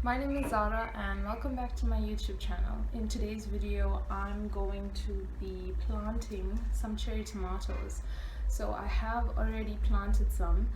My name is Zara and welcome back to my YouTube channel. In today's video, I'm going to be planting some cherry tomatoes. So I have already planted some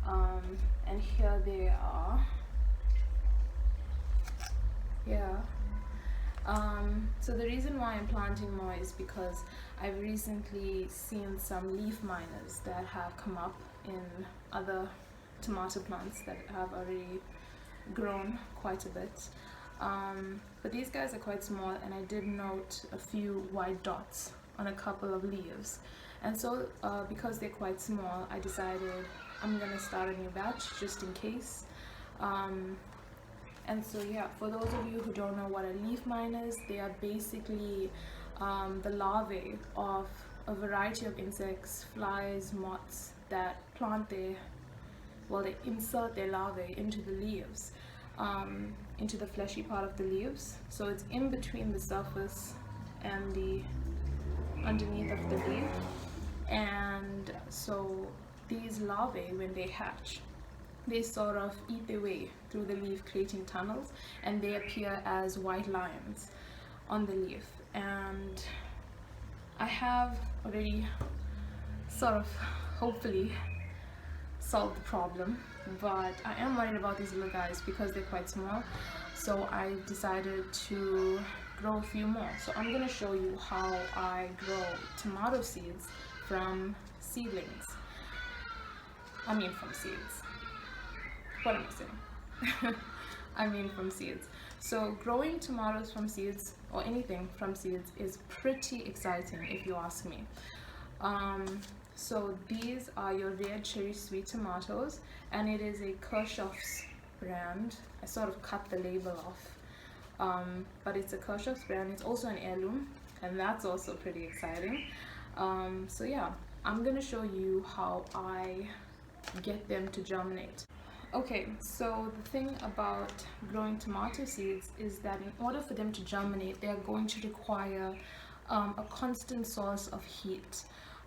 and here they are. Yeah. So the reason why I'm planting more is because I've recently seen some leaf miners that have come up in other tomato plants that have already grown quite a bit, but these guys are quite small, and I did note a few white dots on a couple of leaves, and so because they're quite small, I decided I'm gonna start a new batch just in case. And so yeah, for those of you who don't know what a leaf mine is, they are basically the larvae of a variety of insects, flies, moths that plant their they insert their larvae into the leaves, into the fleshy part of the leaves. So it's in between the surface and the underneath of the leaf. And so these larvae, when they hatch, they sort of eat their way through the leaf, creating tunnels, and they appear as white lines on the leaf. And I have already sort of hopefully solve the problem, but I am worried about these little guys because they're quite small, so I decided to grow a few more. So I'm going to show you how I grow tomato seeds from seedlings. From seeds. What am I saying? I mean from seeds. So growing tomatoes from seeds, or anything from seeds, is pretty exciting if you ask me. So these are your red cherry sweet tomatoes, and it is a Kirchhoff's brand. I sort of cut the label off, but it's a Kirchhoff's brand. It's also an heirloom, and that's also pretty exciting. So yeah, I'm gonna show you how I get them to germinate. Okay, so the thing about growing tomato seeds is that in order for them to germinate, they are going to require a constant source of heat.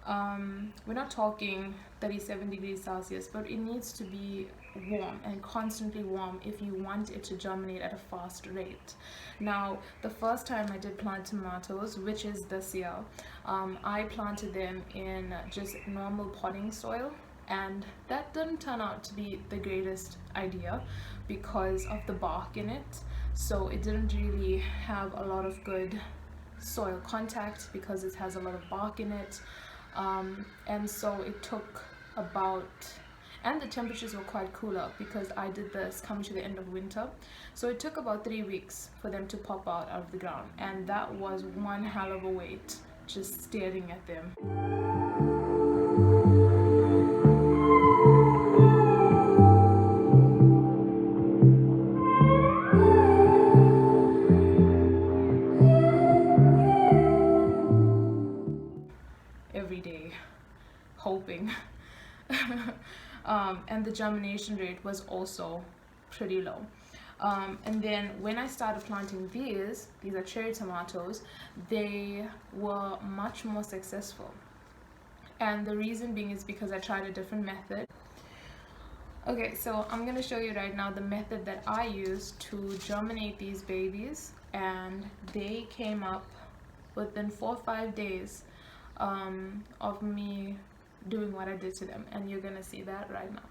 We're not talking 37 degrees Celsius, but it needs to be warm and constantly warm if you want it to germinate at a fast rate. Now, the first time I did plant tomatoes, which is this year, I planted them in just normal potting soil, and that didn't turn out to be the greatest idea because of the bark in it. So it didn't really have a lot of good soil contact because it has a lot of bark in it. And so it took and the temperatures were quite cooler because I did this coming to the end of winter. So it took about 3 weeks for them to pop out of the ground, and that was one hell of a wait, just staring at them. Every day, hoping. And the germination rate was also pretty low. And then when I started planting these are cherry tomatoes, they were much more successful. And the reason being is because I tried a different method. Okay, so I'm going to show you right now the method that I used to germinate these babies, and they came up within 4 or 5 days of me doing what I did to them, and you're gonna see that right now.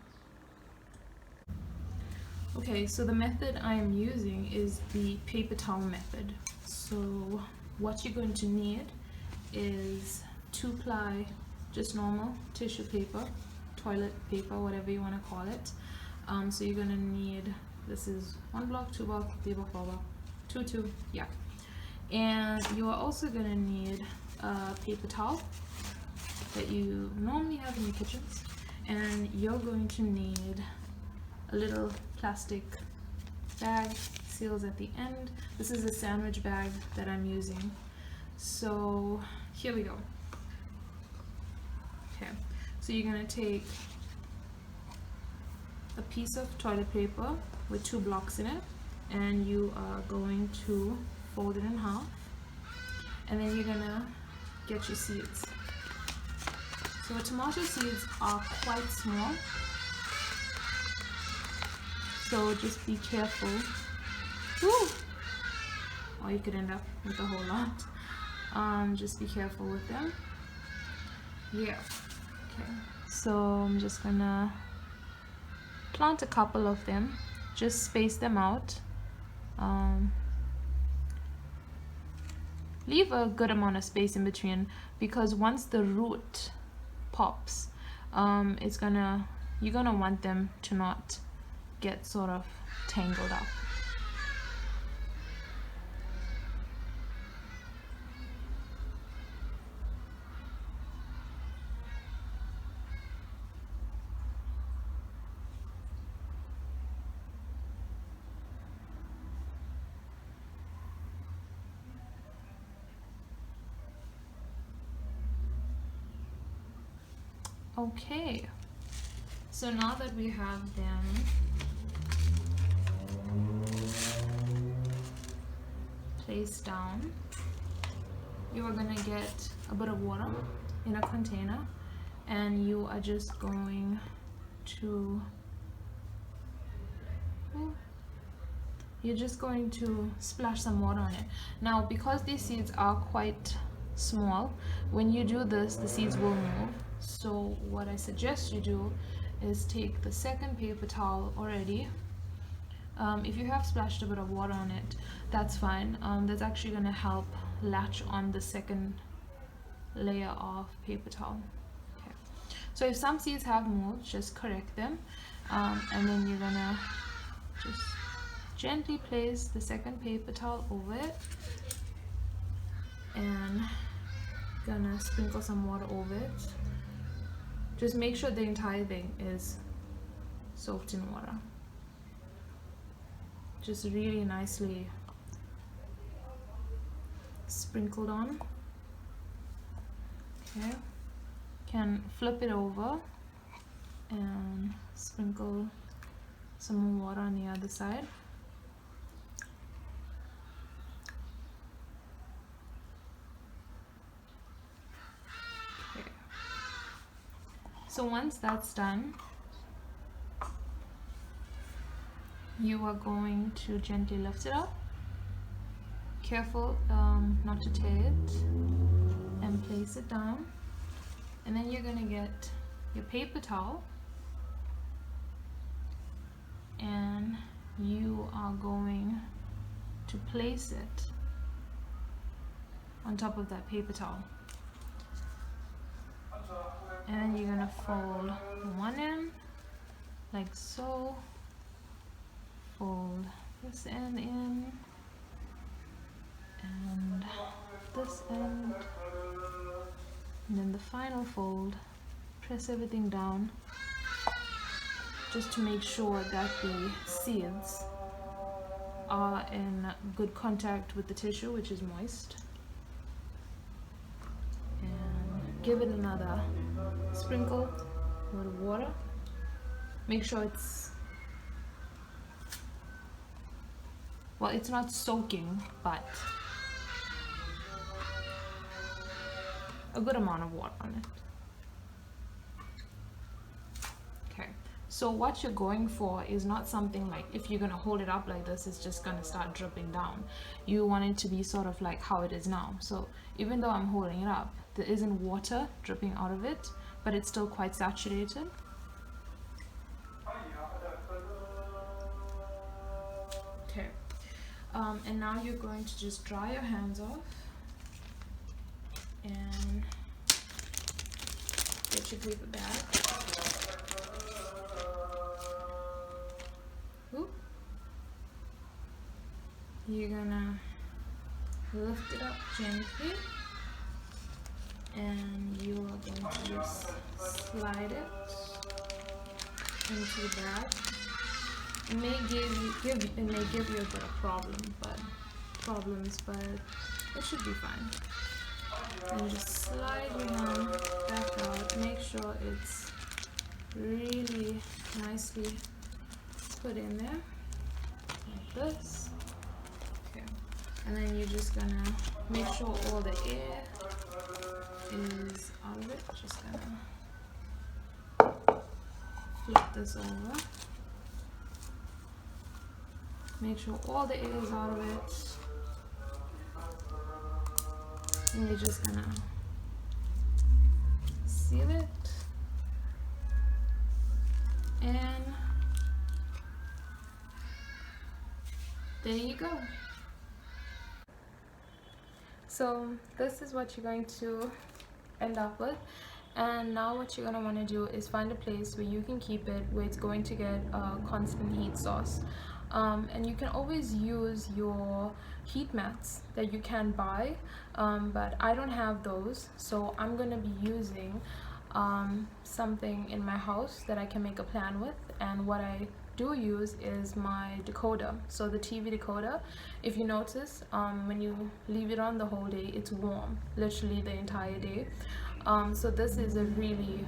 Okay, so the method I am using is the paper towel method. So what you're going to need is 2-ply, just normal tissue paper, toilet paper, whatever you want to call it. So you're gonna need, this is 1 block, 2 block, 3 block, 4 block, 2, yeah. And you are also gonna need a paper towel that you normally have in your kitchens, and you're going to need a little plastic bag, seals at the end. This is a sandwich bag that I'm using. So here we go. Okay, so you're going to take a piece of toilet paper with 2 blocks in it, and you are going to fold it in half, and then you're going to get your seeds. So tomato seeds are quite small, so just be careful Woo! Or you could end up with a whole lot. Just be careful with them. Yeah. Okay. So I'm just gonna plant a couple of them. Just space them out. Leave a good amount of space in between, because once the root pops, you're gonna want them to not get sort of tangled up. Okay, so now that we have them placed down, you are going to get a bit of water in a container, and you are just going to splash some water on it. Now, because these seeds are quite small, when you do this, the seeds will move. So what I suggest you do is take the second paper towel already. If you have splashed a bit of water on it, that's fine. That's actually going to help latch on the second layer of paper towel. Okay. So if some seeds have moved, just correct them, and then you're gonna just gently place the second paper towel over it, and gonna sprinkle some water over it. Just make sure the entire thing is soaked in water. Just really nicely sprinkled on. Okay, can flip it over and sprinkle some more water on the other side. Okay. So once that's done, you are going to gently lift it up. Careful not to tear it, and place it down. And then you're going to get your paper towel, and you are going to place it on top of that paper towel. And then you're going to fold one end like so, fold this end in, and this end, and then the final fold. Press everything down just to make sure that the seeds are in good contact with the tissue, which is moist. And give it another sprinkle with water. Make sure it's not soaking, but a good amount of water on it. Okay, so what you're going for is not something like, if you're going to hold it up like this, it's just going to start dripping down. You want it to be sort of like how it is now. So even though I'm holding it up, there isn't water dripping out of it, but it's still quite saturated. Okay, and now you're going to just dry your hands off and get your paper bag. Oop. You're gonna lift it up gently, and you are going to just slide it into the bag. It may give you a bit of problems, but it should be fine. And just slide your hand back out. Make sure it's really nicely put in there, like this. Okay. And then you're just gonna make sure all the air is out of it. Just gonna flip this over. Make sure all the air is out of it. And you're just gonna seal it. And there you go. So this is what you're going to end up with. And now what you're going to want to do is find a place where you can keep it, where it's going to get a constant heat source. And you can always use your heat mats that you can buy, but I don't have those, so I'm going to be using something in my house that I can make a plan with. And what I do use is my decoder. So the TV decoder, if you notice, when you leave it on the whole day, it's warm literally the entire day. So this is a really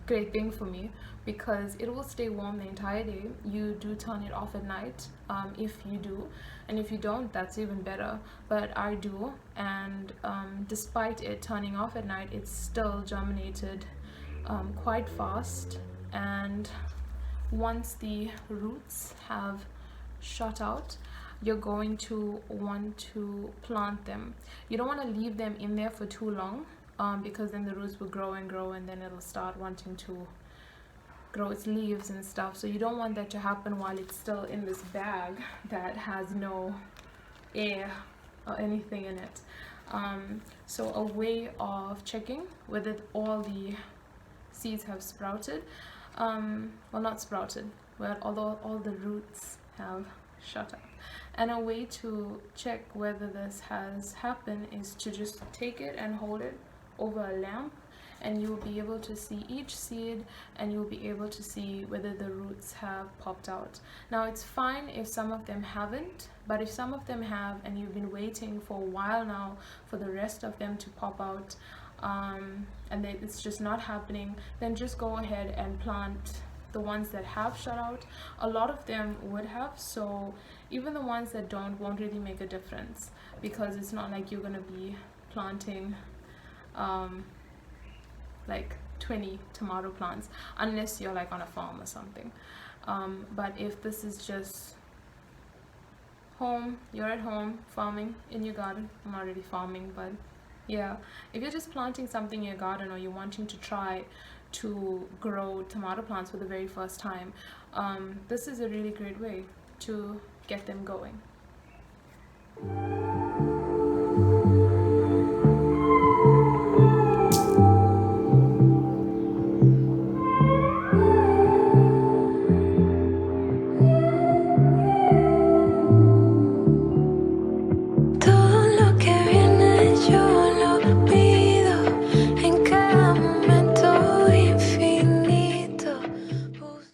great thing for me because it will stay warm the entire day. You do turn it off at night, if you do, and if you don't, that's even better, but I do. And despite it turning off at night, it's still germinated quite fast. And once the roots have shot out, you're going to want to plant them. You don't want to leave them in there for too long, because then the roots will grow and grow, and then it'll start wanting to grow its leaves and stuff. So you don't want that to happen while it's still in this bag that has no air or anything in it. So a way of checking whether all the seeds have sprouted, well, not sprouted, but although all the roots have shut up. And a way to check whether this has happened is to just take it and hold it over a lamp, and you'll be able to see each seed, and you'll be able to see whether the roots have popped out. Now it's fine if some of them haven't, but if some of them have and you've been waiting for a while now for the rest of them to pop out, and then it's just not happening, then just go ahead and plant the ones that have shut out. A lot of them would have, so even the ones that don't won't really make a difference, because it's not like you're gonna be planting like 20 tomato plants unless you're like on a farm or something. But if this is just home, you're at home farming in your garden, I'm not really farming, but yeah, if you're just planting something in your garden, or you're wanting to try to grow tomato plants for the very first time, this is a really great way to get them going.